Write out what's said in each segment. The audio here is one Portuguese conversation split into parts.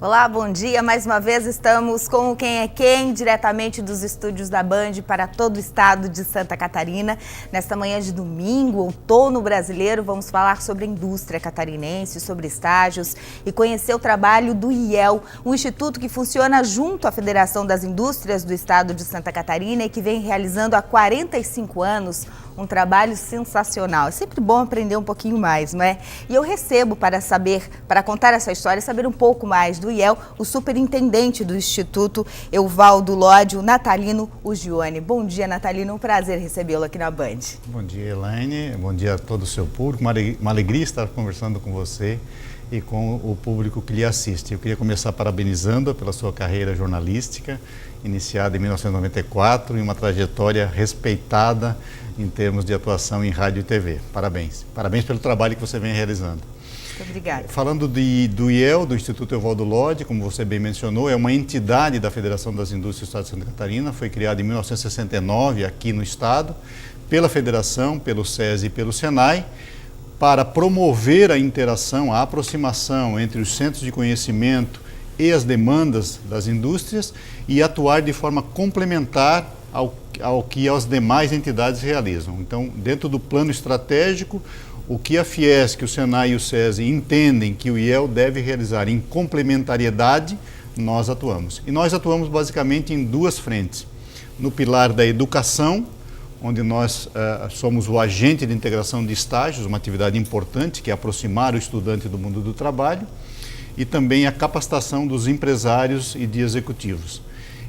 Olá, bom dia. Mais uma vez estamos com o Quem é Quem, diretamente dos estúdios da Band para todo o estado de Santa Catarina. Nesta manhã de domingo, outono brasileiro, vamos falar sobre a indústria catarinense, sobre estágios e conhecer o trabalho do IEL, um instituto que funciona junto à Federação das Indústrias do estado de Santa Catarina e que vem realizando há 45 anos um trabalho sensacional. É sempre bom aprender um pouquinho mais, não é? E eu recebo para contar essa história e saber um pouco mais do IEL, o superintendente do Instituto, Evaldo Lodi, o Natalino Ugione. Bom dia, Natalino, um prazer recebê-lo aqui na Band. Bom dia, Elaine, bom dia a todo o seu público, uma alegria estar conversando com você e com o público que lhe assiste. Eu queria começar parabenizando pela sua carreira jornalística, iniciada em 1994, e uma trajetória respeitada em termos de atuação em rádio e TV. Parabéns. Parabéns pelo trabalho que você vem realizando. Muito obrigada. Falando do IEL, do Instituto Evaldo Lodi, como você bem mencionou, é uma entidade da Federação das Indústrias do Estado de Santa Catarina, foi criada em 1969 aqui no estado, pela Federação, pelo SESI e pelo SENAI, para promover a interação, a aproximação entre os centros de conhecimento e as demandas das indústrias e atuar de forma complementar ao que as demais entidades realizam. Então, dentro do plano estratégico, o que a Fiesc, o SENAI e o SESI entendem que o IEL deve realizar em complementariedade, nós atuamos. E nós atuamos basicamente em duas frentes. No pilar da educação, onde nós somos o agente de integração de estágios, uma atividade importante que é aproximar o estudante do mundo do trabalho, e também a capacitação dos empresários e de executivos.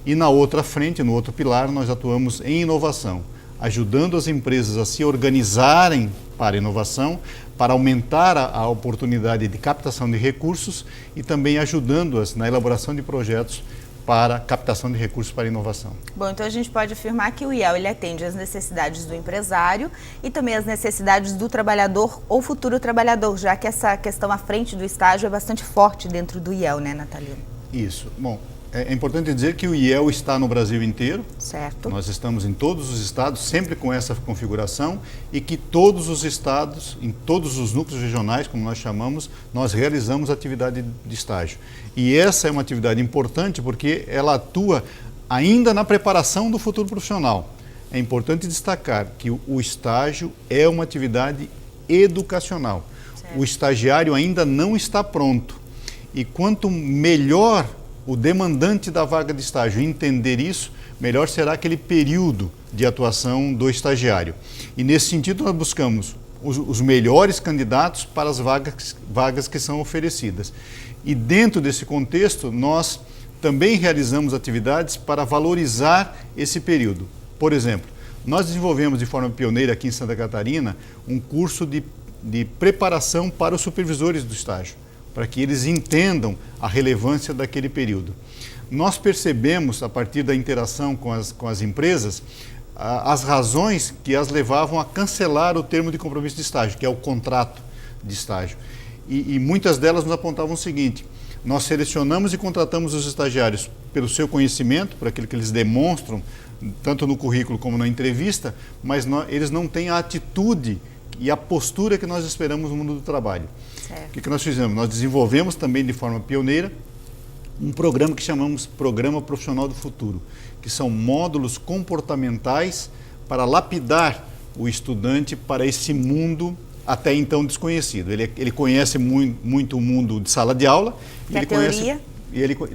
E na outra frente, no outro pilar, nós atuamos em inovação, ajudando as empresas a se organizarem para a inovação, para aumentar a oportunidade de captação de recursos e também ajudando-as na elaboração de projetos para captação de recursos para inovação. Bom, então a gente pode afirmar que o IEL ele atende às necessidades do empresário e também às necessidades do trabalhador ou futuro trabalhador, já que essa questão à frente do estágio é bastante forte dentro do IEL, né, Natalino? Isso. Bom, é importante dizer que o IEL está no Brasil inteiro. Certo. Nós estamos em todos os estados, sempre com essa configuração, e que todos os estados, em todos os núcleos regionais, como nós chamamos, nós realizamos atividade de estágio. E essa é uma atividade importante porque ela atua ainda na preparação do futuro profissional. É importante destacar que o estágio é uma atividade educacional. Certo. O estagiário ainda não está pronto. E quanto melhor o demandante da vaga de estágio entender isso, melhor será aquele período de atuação do estagiário. E nesse sentido nós buscamos os melhores candidatos para as vagas que são oferecidas. E dentro desse contexto, nós também realizamos atividades para valorizar esse período. Por exemplo, nós desenvolvemos de forma pioneira aqui em Santa Catarina um curso de preparação para os supervisores do estágio, para que eles entendam a relevância daquele período. Nós percebemos, a partir da interação com as empresas, as razões que as levavam a cancelar o termo de compromisso de estágio, que é o contrato de estágio. E muitas delas nos apontavam o seguinte: nós selecionamos e contratamos os estagiários pelo seu conhecimento, por aquilo que eles demonstram, tanto no currículo como na entrevista, mas eles não têm a atitude e a postura que nós esperamos no mundo do trabalho. Certo. O que nós fizemos? Nós desenvolvemos também de forma pioneira um programa que chamamos Programa Profissional do Futuro, que são módulos comportamentais para lapidar o estudante para esse mundo até então desconhecido. Ele conhece muito o mundo de sala de aula,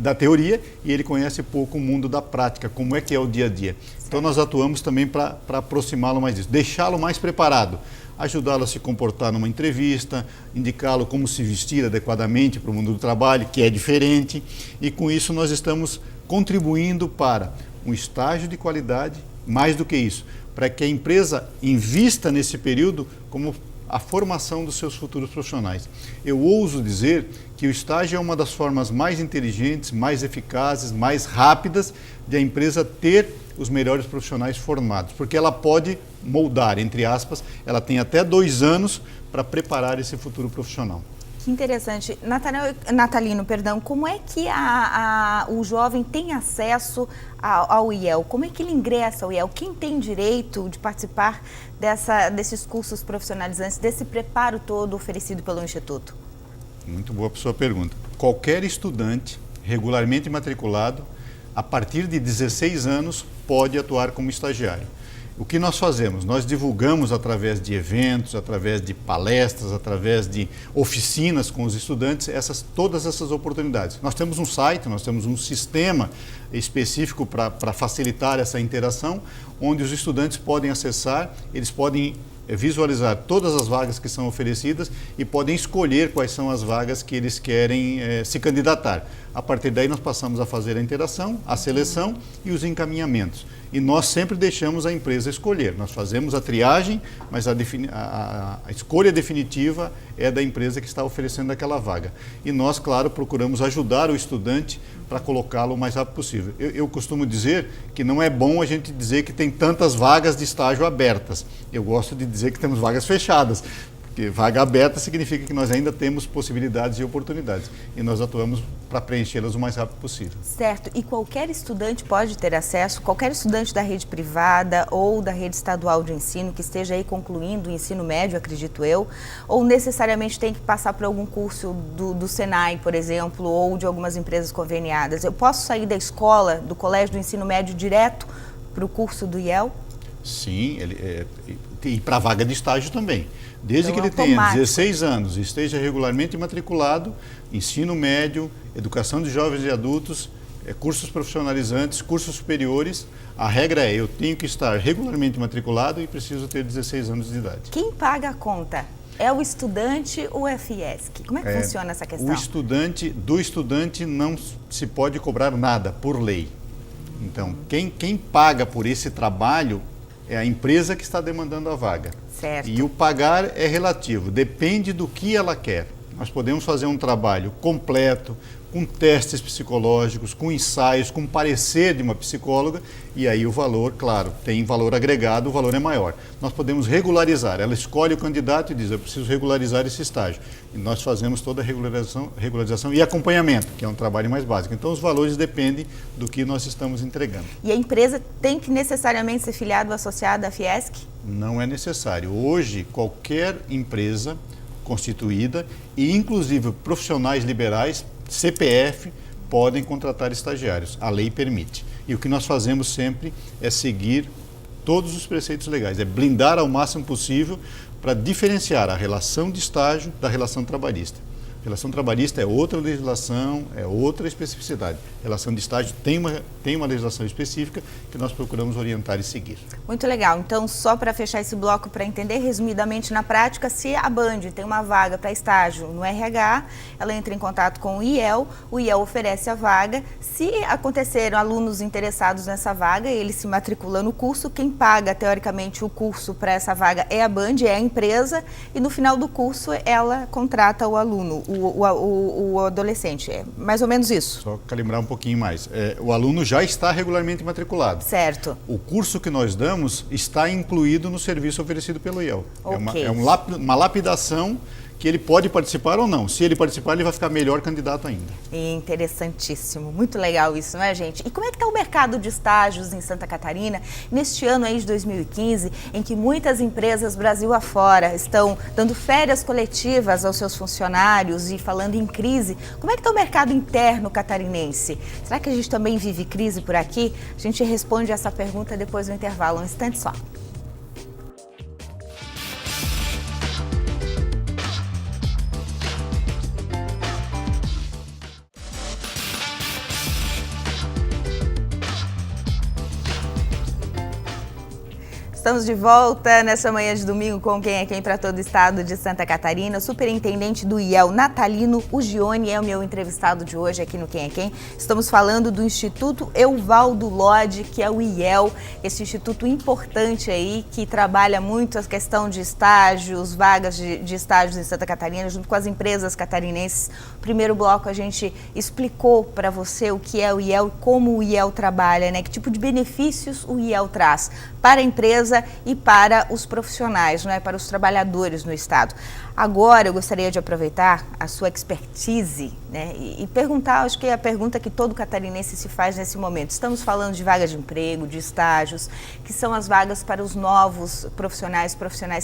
da teoria, e ele conhece pouco o mundo da prática, como é que é o dia a dia. Certo. Então nós atuamos também para aproximá-lo mais disso, deixá-lo mais preparado, ajudá-lo a se comportar numa entrevista, indicá-lo como se vestir adequadamente para o mundo do trabalho, que é diferente, e com isso nós estamos contribuindo para um estágio de qualidade, mais do que isso, para que a empresa invista nesse período como a formação dos seus futuros profissionais. Eu ouso dizer que o estágio é uma das formas mais inteligentes, mais eficazes, mais rápidas de a empresa ter os melhores profissionais formados, porque ela pode moldar, entre aspas, ela tem até 2 anos para preparar esse futuro profissional. Que interessante. Natalino, como é que o jovem tem acesso ao IEL? Como é que ele ingressa ao IEL? Quem tem direito de participar desses cursos profissionalizantes, desse preparo todo oferecido pelo Instituto? Muito boa a sua pergunta. Qualquer estudante regularmente matriculado, a partir de 16 anos, pode atuar como estagiário. O que nós fazemos? Nós divulgamos através de eventos, através de palestras, através de oficinas com os estudantes, todas essas oportunidades. Nós temos um site, nós temos um sistema específico para facilitar essa interação, onde os estudantes podem acessar, eles podem visualizar todas as vagas que são oferecidas e podem escolher quais são as vagas que eles querem se candidatar. A partir daí nós passamos a fazer a interação, a seleção e os encaminhamentos. E nós sempre deixamos a empresa escolher. Nós fazemos a triagem, mas a escolha definitiva é da empresa que está oferecendo aquela vaga. E nós, claro, procuramos ajudar o estudante para colocá-lo o mais rápido possível. Eu costumo dizer que não é bom a gente dizer que tem tantas vagas de estágio abertas. Eu gosto de dizer que temos vagas fechadas. Porque vaga aberta significa que nós ainda temos possibilidades e oportunidades. E nós atuamos para preenchê-las o mais rápido possível. Certo. E qualquer estudante pode ter acesso, qualquer estudante da rede privada ou da rede estadual de ensino que esteja aí concluindo o ensino médio, acredito eu, ou necessariamente tem que passar por algum curso do Senai, por exemplo, ou de algumas empresas conveniadas. Eu posso sair da escola, do colégio do ensino médio direto para o curso do IEL? Sim, e para a vaga de estágio também. Desde que ele tenha 16 anos e esteja regularmente matriculado, ensino médio, educação de jovens e adultos, cursos profissionalizantes, cursos superiores, a regra é: eu tenho que estar regularmente matriculado e preciso ter 16 anos de idade. Quem paga a conta? É o estudante ou é a Fiesc? Como é que funciona essa questão? Do estudante não se pode cobrar nada, por lei. Então, quem paga por esse trabalho é a empresa que está demandando a vaga. Certo. E o pagar é relativo, depende do que ela quer. Nós podemos fazer um trabalho completo, com testes psicológicos, com ensaios, com parecer de uma psicóloga, e aí o valor, claro, tem valor agregado, o valor é maior. Nós podemos regularizar, ela escolhe o candidato e diz: eu preciso regularizar esse estágio. E nós fazemos toda a regularização e acompanhamento, que é um trabalho mais básico. Então os valores dependem do que nós estamos entregando. E a empresa tem que necessariamente ser filiada ou associada à Fiesc? Não é necessário. Hoje, qualquer empresa constituída e inclusive profissionais liberais, CPF, podem contratar estagiários. A lei permite. E o que nós fazemos sempre é seguir todos os preceitos legais, é blindar ao máximo possível para diferenciar a relação de estágio da relação trabalhista. A relação trabalhista é outra legislação, é outra especificidade. A relação de estágio tem uma legislação específica que nós procuramos orientar e seguir. Muito legal. Então, só para fechar esse bloco, para entender resumidamente na prática, se a Band tem uma vaga para estágio no RH, ela entra em contato com o IEL oferece a vaga. Se acontecerem alunos interessados nessa vaga, ele se matricula no curso, quem paga, teoricamente, o curso para essa vaga é a Band, é a empresa, e no final do curso ela contrata o aluno, o adolescente. É mais ou menos isso. Só calibrar um pouquinho mais. O aluno já está regularmente matriculado. Certo. O curso que nós damos está incluído no serviço oferecido pelo IEL. Okay. É uma lapidação que ele pode participar ou não. Se ele participar, ele vai ficar melhor candidato ainda. Interessantíssimo. Muito legal isso, não é, gente? E como é que está o mercado de estágios em Santa Catarina neste ano aí de 2015, em que muitas empresas Brasil afora estão dando férias coletivas aos seus funcionários e falando em crise? Como é que está o mercado interno catarinense? Será que a gente também vive crise por aqui? A gente responde essa pergunta depois do intervalo. Um instante só. Estamos de volta nessa manhã de domingo com Quem é Quem para todo o estado de Santa Catarina. O superintendente do IEL, Natalino Uggioni, é o meu entrevistado de hoje aqui no Quem é Quem. Estamos falando do Instituto Evaldo Lodge, que é o IEL, esse instituto importante aí que trabalha muito a questão de estágios, vagas de estágios em Santa Catarina, junto com as empresas catarinenses. No primeiro bloco a gente explicou para você o que é o IEL e como o IEL trabalha, né? Que tipo de benefícios o IEL traz para a empresa empresa e para os profissionais, não é? Para os trabalhadores no Estado. Agora, eu gostaria de aproveitar a sua expertise, né, e perguntar, acho que é a pergunta que todo catarinense se faz nesse momento. Estamos falando de vagas de emprego, de estágios, que são as vagas para os novos profissionais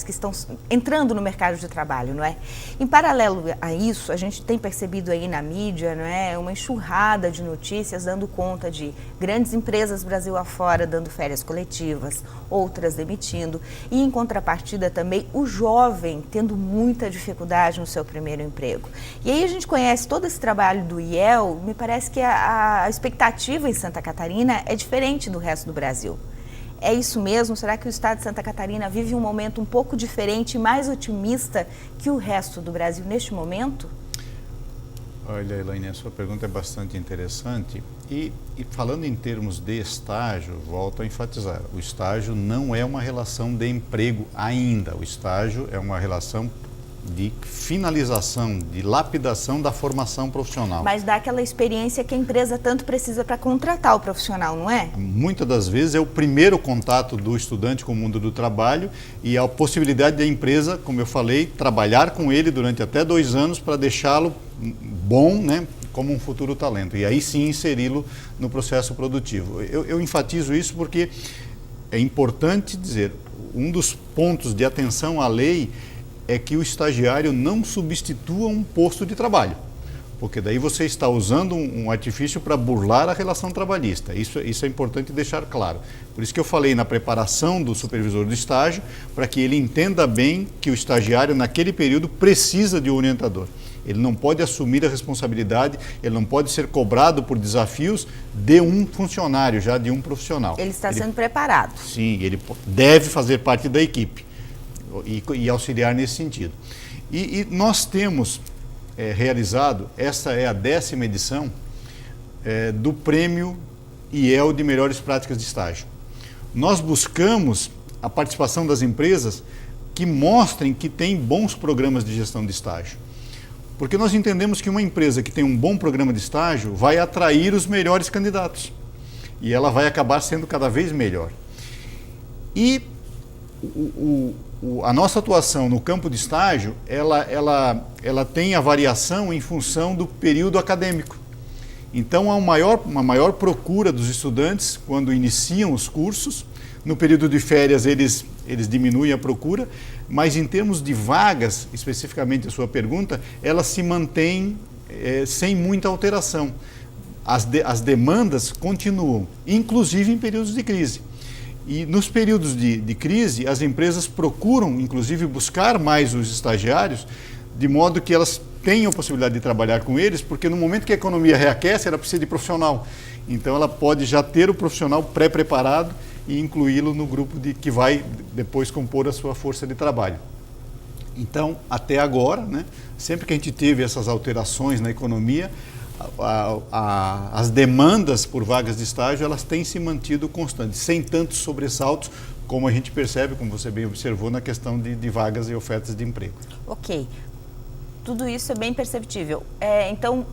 que estão entrando no mercado de trabalho, não é? Em paralelo a isso, a gente tem percebido aí na mídia, não é, uma enxurrada de notícias dando conta de grandes empresas Brasil afora dando férias coletivas, outras demitindo, e em contrapartida também o jovem tendo muita dificuldade no seu primeiro emprego. E aí a gente conhece todo esse trabalho do IEL, me parece que a expectativa em Santa Catarina é diferente do resto do Brasil. É isso mesmo? Será que o estado de Santa Catarina vive um momento um pouco diferente e mais otimista que o resto do Brasil neste momento? Olha, Elaine, a sua pergunta é bastante interessante e falando em termos de estágio, volto a enfatizar, o estágio não é uma relação de emprego ainda, o estágio é uma relação de finalização, de lapidação da formação profissional. Mas dá aquela experiência que a empresa tanto precisa para contratar o profissional, não é? Muitas das vezes é o primeiro contato do estudante com o mundo do trabalho e a possibilidade da empresa, como eu falei, trabalhar com ele durante até 2 anos para deixá-lo bom, né, como um futuro talento. E aí sim inseri-lo no processo produtivo. Eu enfatizo isso porque é importante dizer, um dos pontos de atenção à lei é que o estagiário não substitua um posto de trabalho, porque daí você está usando um artifício para burlar a relação trabalhista. Isso é importante deixar claro. Por isso que eu falei na preparação do supervisor do estágio, para que ele entenda bem que o estagiário naquele período precisa de um orientador. Ele não pode assumir a responsabilidade, ele não pode ser cobrado por desafios de um funcionário, já de um profissional. Ele está sendo preparado. Sim, ele deve fazer parte da equipe e auxiliar nesse sentido. E nós temos realizado, essa é a 10ª edição do Prêmio IEL de Melhores Práticas de Estágio. Nós buscamos a participação das empresas que mostrem que tem bons programas de gestão de estágio. Porque nós entendemos que uma empresa que tem um bom programa de estágio vai atrair os melhores candidatos. E ela vai acabar sendo cada vez melhor. E a nossa atuação no campo de estágio, ela tem a variação em função do período acadêmico. Então, há uma maior procura dos estudantes quando iniciam os cursos. No período de férias, eles diminuem a procura, mas em termos de vagas, especificamente a sua pergunta, elas se mantêm sem muita alteração. As demandas continuam, inclusive em períodos de crise. E nos períodos de crise, as empresas procuram, inclusive, buscar mais os estagiários, de modo que elas tenham a possibilidade de trabalhar com eles, porque no momento que a economia reaquece, ela precisa de profissional. Então, ela pode já ter o profissional pré-preparado e incluí-lo no grupo que vai depois compor a sua força de trabalho. Então, até agora, né, sempre que a gente teve essas alterações na economia, as demandas por vagas de estágio, elas têm se mantido constantes, sem tantos sobressaltos como a gente percebe, como você bem observou, na questão de vagas e ofertas de emprego. Ok, tudo isso é bem perceptível. Então,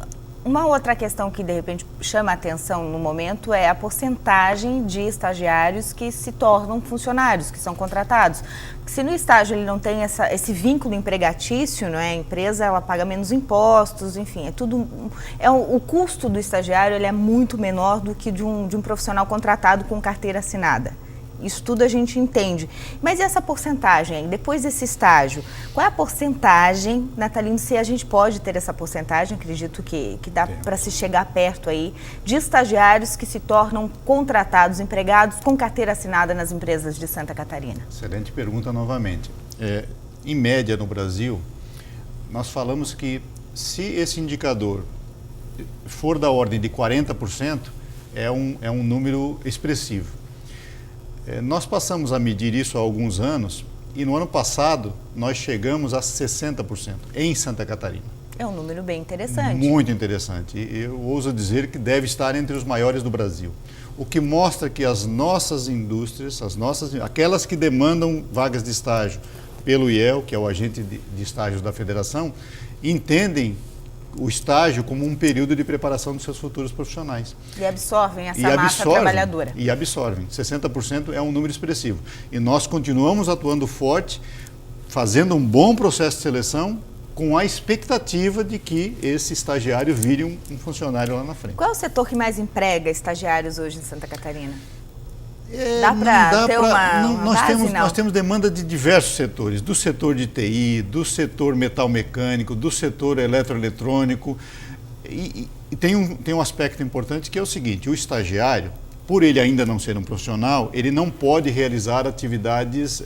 uma outra questão que de repente chama a atenção no momento é a porcentagem de estagiários que se tornam funcionários, que são contratados. Porque se no estágio ele não tem esse vínculo empregatício, não é? A empresa ela paga menos impostos, enfim, o custo do estagiário ele é muito menor do que de um profissional contratado com carteira assinada. Isso tudo a gente entende. Mas e essa porcentagem? Depois desse estágio, qual é a porcentagem, Natalino, se a gente pode ter essa porcentagem, acredito que dá para se chegar perto aí, de estagiários que se tornam contratados, empregados com carteira assinada nas empresas de Santa Catarina? Excelente pergunta novamente. Em média no Brasil, nós falamos que se esse indicador for da ordem de 40%, é um número expressivo. Nós passamos a medir isso há alguns anos e no ano passado nós chegamos a 60% em Santa Catarina. É um número bem interessante. Muito interessante. Eu ouso dizer que deve estar entre os maiores do Brasil. O que mostra que as nossas indústrias, aquelas que demandam vagas de estágio pelo IEL, que é o agente de estágios da federação, entendem o estágio como um período de preparação dos seus futuros profissionais. E absorvem essa massa trabalhadora. E absorvem. 60% é um número expressivo. E nós continuamos atuando forte, fazendo um bom processo de seleção, com a expectativa de que esse estagiário vire um funcionário lá na frente. Qual é o setor que mais emprega estagiários hoje em Santa Catarina? Dá para ter uma base, nós temos demanda de diversos setores, do setor de TI, do setor metal mecânico, do setor eletroeletrônico. E tem um aspecto importante que é o seguinte: o estagiário, por ele ainda não ser um profissional, ele não pode realizar atividades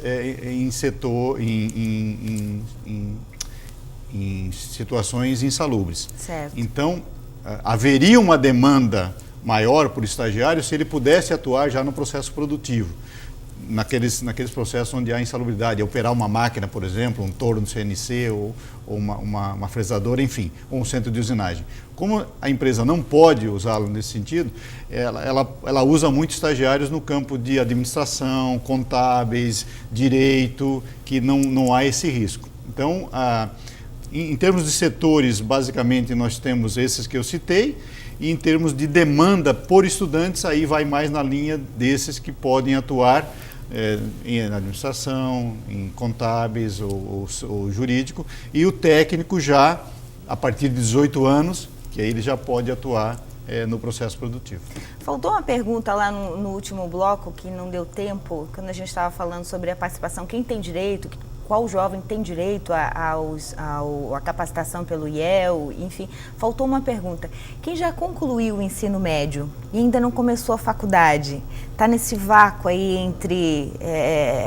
em situações insalubres. Certo. Então, haveria uma demanda maior por estagiário se ele pudesse atuar já no processo produtivo, naqueles processos onde há insalubridade, operar uma máquina, por exemplo, um torno CNC ou uma fresadora, enfim, ou um centro de usinagem. Como a empresa não pode usá-lo nesse sentido, ela usa muito estagiários no campo de administração, contábeis, direito, que não há esse risco. Então, em termos de setores, basicamente nós temos esses que eu citei, e em termos de demanda por estudantes, aí vai mais na linha desses que podem atuar em administração, em contábeis ou jurídico, e o técnico já, a partir de 18 anos, que aí ele já pode atuar no processo produtivo. Faltou uma pergunta lá no último bloco, que não deu tempo, quando a gente estava falando sobre a participação, quem tem direito, qual jovem tem direito à capacitação pelo IEL, enfim. Faltou uma pergunta. Quem já concluiu o ensino médio e ainda não começou a faculdade, está nesse vácuo aí entre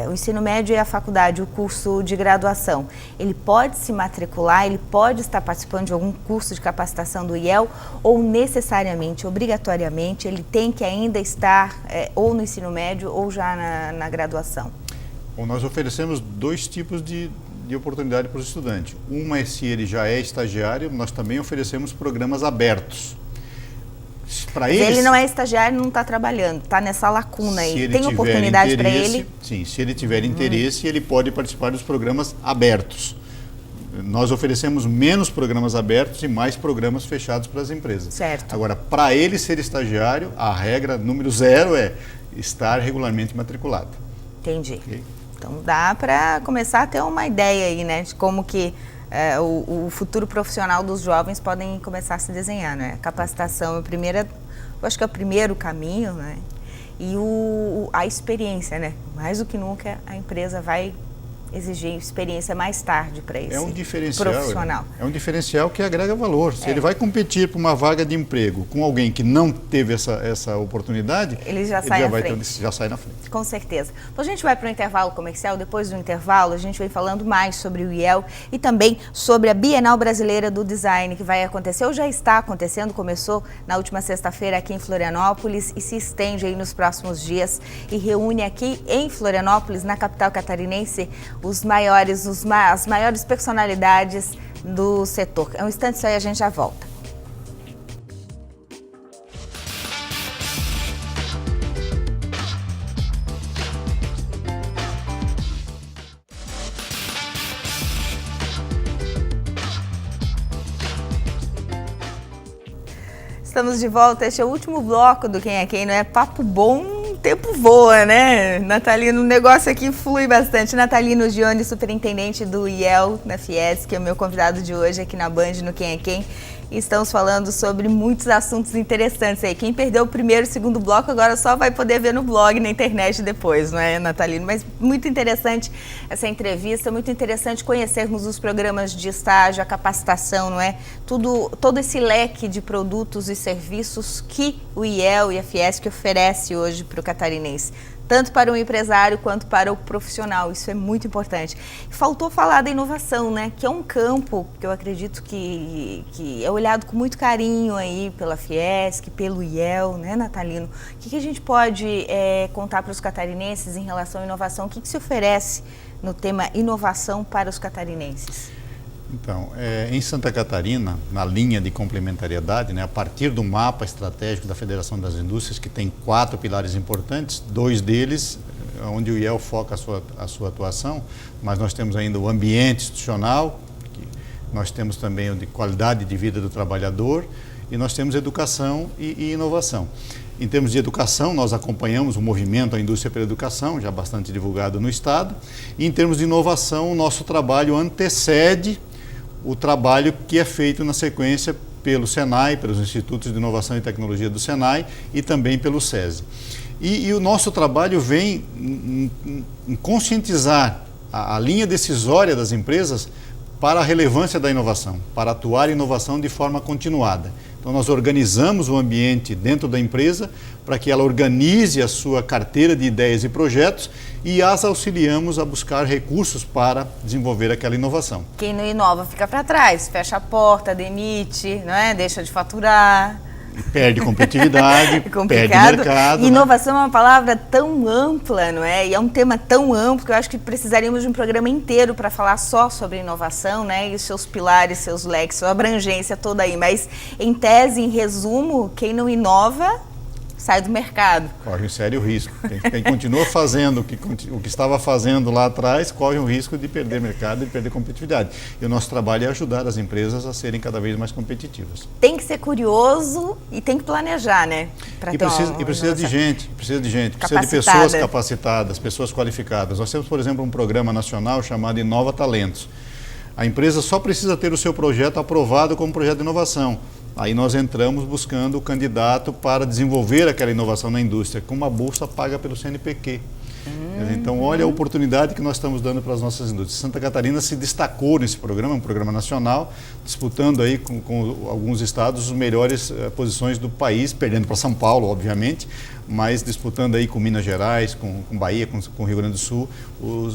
o ensino médio e a faculdade, o curso de graduação, ele pode se matricular, ele pode estar participando de algum curso de capacitação do IEL ou necessariamente, obrigatoriamente, ele tem que ainda estar ou no ensino médio ou já na graduação? Bom, nós oferecemos dois tipos de oportunidade para o estudante. Uma é se ele já é estagiário, nós também oferecemos programas abertos. Ele não é estagiário, não está trabalhando, está nessa lacuna aí. Tem oportunidade para ele? Sim, se ele tiver interesse, ele pode participar dos programas abertos. Nós oferecemos menos programas abertos e mais programas fechados para as empresas. Certo. Agora, para ele ser estagiário, a regra número 0 é estar regularmente matriculado. Entendi. Okay? Então dá para começar a ter uma ideia aí, né, de como que o futuro profissional dos jovens podem começar a se desenhar, né? A capacitação eu acho que é o primeiro caminho, né? E a experiência, né? Mais do que nunca a empresa vai exigir experiência mais tarde para esse profissional. É um diferencial que agrega valor. Se ele vai competir por uma vaga de emprego com alguém que não teve essa oportunidade, ele já sai na frente. Com certeza. Então a gente vai para o intervalo comercial. Depois do intervalo a gente vem falando mais sobre o IEL e também sobre a Bienal Brasileira do Design, que vai acontecer ou já está acontecendo, começou na última sexta-feira aqui em Florianópolis e se estende aí nos próximos dias e reúne aqui em Florianópolis, na capital catarinense, as maiores personalidades do setor. É um instante só e a gente já volta. Estamos de volta, este é o último bloco do Quem é Quem, não é papo bom. O tempo voa, né? Natalino, o negócio aqui flui bastante. Natalino Gione, superintendente do IEL na Fiesc, que é o meu convidado de hoje aqui na Band, no Quem é Quem. E estamos falando sobre muitos assuntos interessantes aí. Quem perdeu o primeiro e segundo bloco agora só vai poder ver no blog, na internet depois, não é, Natalino? Mas muito interessante essa entrevista, muito interessante conhecermos os programas de estágio, a capacitação, não é? Todo esse leque de produtos e serviços que o IEL e a Fiesc oferece hoje para o catarinense, tanto para o empresário quanto para o profissional. Isso é muito importante. Faltou falar da inovação, né? Que é um campo que eu acredito que é olhado com muito carinho aí pela Fiesc, pelo IEL, né, Natalino? O que a gente pode contar para os catarinenses em relação à inovação? O que se oferece no tema inovação para os catarinenses? Então, em Santa Catarina, na linha de complementariedade, né, a partir do mapa estratégico da Federação das Indústrias, que tem 4 pilares importantes, 2 deles, onde o IEL foca a sua atuação, mas nós temos ainda o ambiente institucional, nós temos também o de qualidade de vida do trabalhador e nós temos educação e inovação. Em termos de educação, nós acompanhamos o movimento à indústria pela educação, já bastante divulgado no Estado. E em termos de inovação, o nosso trabalho antecede o trabalho que é feito na sequência pelo Senai, pelos Institutos de Inovação e Tecnologia do Senai e também pelo SESI. E o nosso trabalho vem em conscientizar a linha decisória das empresas para a relevância da inovação, para atuar em inovação de forma continuada. Então, nós organizamos o ambiente dentro da empresa para que ela organize a sua carteira de ideias e projetos e as auxiliamos a buscar recursos para desenvolver aquela inovação. Quem não inova fica para trás, fecha a porta, demite, não é? Deixa de faturar. Perde competitividade, perde mercado. Inovação é uma palavra tão ampla, não é? E é um tema tão amplo que eu acho que precisaríamos de um programa inteiro para falar só sobre inovação, né? E os seus pilares, seus leques, sua abrangência toda aí. Mas, em tese, em resumo, quem não inova sai do mercado. Corre um sério risco. Quem continua fazendo o que estava fazendo lá atrás, corre o risco de perder mercado e perder competitividade. E o nosso trabalho é ajudar as empresas a serem cada vez mais competitivas. Tem que ser curioso e tem que planejar, né? Precisa de gente, precisa de pessoas capacitadas, pessoas qualificadas. Nós temos, por exemplo, um programa nacional chamado Inova Talentos. A empresa só precisa ter o seu projeto aprovado como projeto de inovação. Aí nós entramos buscando o candidato para desenvolver aquela inovação na indústria, com uma bolsa paga pelo CNPq. Então, olha a oportunidade que nós estamos dando para as nossas indústrias. Santa Catarina se destacou nesse programa, um programa nacional, disputando aí com alguns estados as melhores posições do país, perdendo para São Paulo, obviamente, mas disputando aí com Minas Gerais, com Bahia, com Rio Grande do Sul,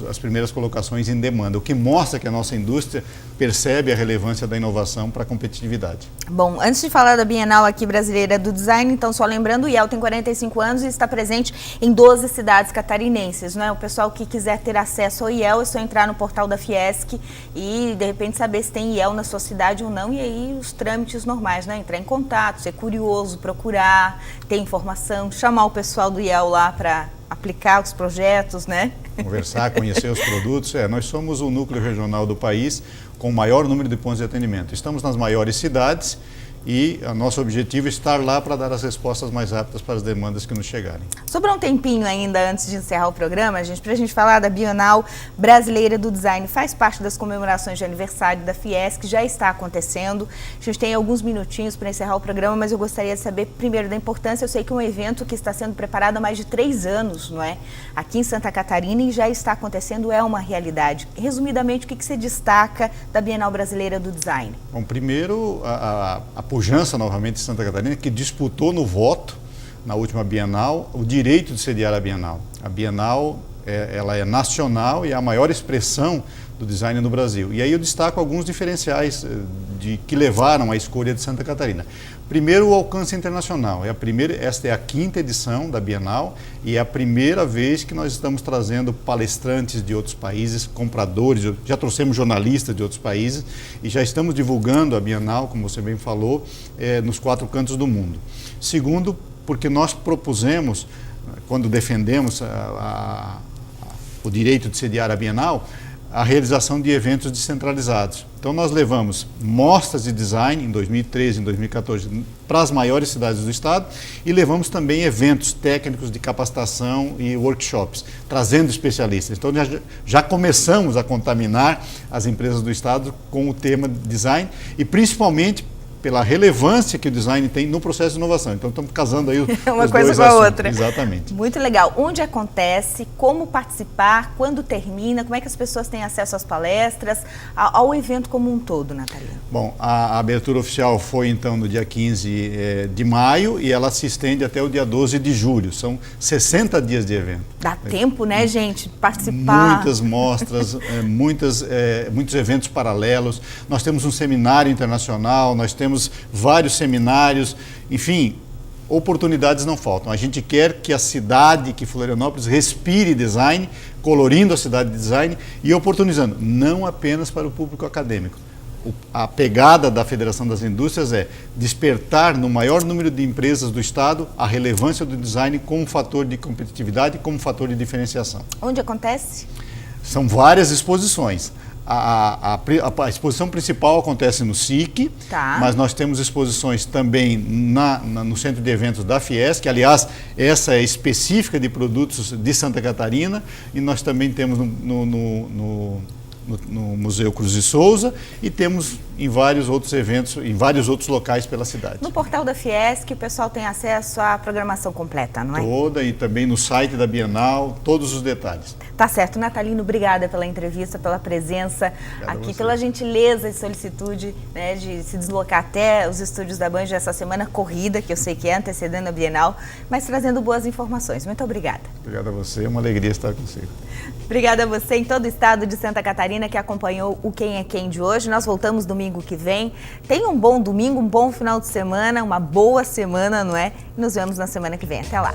as primeiras colocações em demanda, o que mostra que a nossa indústria percebe a relevância da inovação para a competitividade. Bom, antes de falar da Bienal aqui brasileira do design, então só lembrando, o IEL tem 45 anos e está presente em 12 cidades catarinenses, não é? O pessoal que quiser ter acesso ao IEL é só entrar no portal da Fiesc e de repente saber se tem IEL na sua cidade ou não, e aí os trâmites normais, né? Entrar em contato, ser curioso, procurar, ter informação, chamar o pessoal do IEL lá para aplicar os projetos, né? Conversar, conhecer os produtos. Nós somos o núcleo regional do país com o maior número de pontos de atendimento. Estamos nas maiores cidades e o nosso objetivo é estar lá para dar as respostas mais rápidas para as demandas que nos chegarem. Sobrou um tempinho ainda antes de encerrar o programa, para a gente falar da Bienal Brasileira do Design. Faz parte das comemorações de aniversário da Fiesc, que já está acontecendo. A gente tem alguns minutinhos para encerrar o programa, mas eu gostaria de saber primeiro da importância. Eu sei que é um evento que está sendo preparado há mais de 3 anos, não é? Aqui em Santa Catarina, e já está acontecendo, é uma realidade. Resumidamente, o que você destaca da Bienal Brasileira do Design? Bom, primeiro, a pujança novamente de Santa Catarina, que disputou no voto, na última Bienal, o direito de sediar a Bienal. A Bienal ela é nacional e é a maior expressão do design no Brasil. E aí eu destaco alguns diferenciais que levaram à escolha de Santa Catarina. Primeiro, o alcance internacional. Esta é a 5ª edição da Bienal e é a primeira vez que nós estamos trazendo palestrantes de outros países, compradores, já trouxemos jornalistas de outros países e já estamos divulgando a Bienal, como você bem falou, nos 4 cantos do mundo. Segundo, porque nós propusemos, quando defendemos o direito de sediar a Bienal, a realização de eventos descentralizados. Então nós levamos mostras de design em 2013, em 2014 para as maiores cidades do estado e levamos também eventos técnicos de capacitação e workshops, trazendo especialistas. Então já começamos a contaminar as empresas do estado com o tema design e principalmente pela relevância que o design tem no processo de inovação. Então, estamos casando aí uma os coisa dois com a assuntos. outra. Exatamente. Muito legal. Onde acontece, como participar, quando termina, como é que as pessoas têm acesso às palestras, ao evento como um todo, Natalina? Bom, a abertura oficial foi, então, no dia 15 de maio e ela se estende até o dia 12 de julho. São 60 dias de evento. Dá tempo, né, gente, participar? Muitas mostras, muitos eventos paralelos. Nós temos um seminário internacional, nós temos vários seminários, enfim, oportunidades não faltam. A gente quer que a cidade, que Florianópolis respire design, colorindo a cidade de design e oportunizando, não apenas para o público acadêmico. A pegada da Federação das Indústrias é despertar no maior número de empresas do estado a relevância do design como fator de competitividade, como fator de diferenciação. Onde acontece? São várias exposições. A exposição principal acontece no SIC, Tá. mas nós temos exposições também no centro de eventos da Fiesc, aliás, essa é específica de produtos de Santa Catarina, e nós também temos no Museu Cruz de Souza e temos em vários outros eventos, em vários outros locais pela cidade. No portal da Fiesc, o pessoal tem acesso à programação completa, não é? Toda, e também no site da Bienal, todos os detalhes. Tá certo. Natalino, obrigada pela entrevista, pela presença aqui, pela gentileza e solicitude, né, de se deslocar até os estúdios da Band essa semana corrida, que eu sei que é antecedendo a Bienal, mas trazendo boas informações. Muito obrigada. Obrigado a você, é uma alegria estar consigo. Obrigada a você em todo o estado de Santa Catarina que acompanhou o Quem é Quem de hoje. Nós voltamos domingo que vem. Tenha um bom domingo, um bom final de semana, uma boa semana, não é? E nos vemos na semana que vem. Até lá.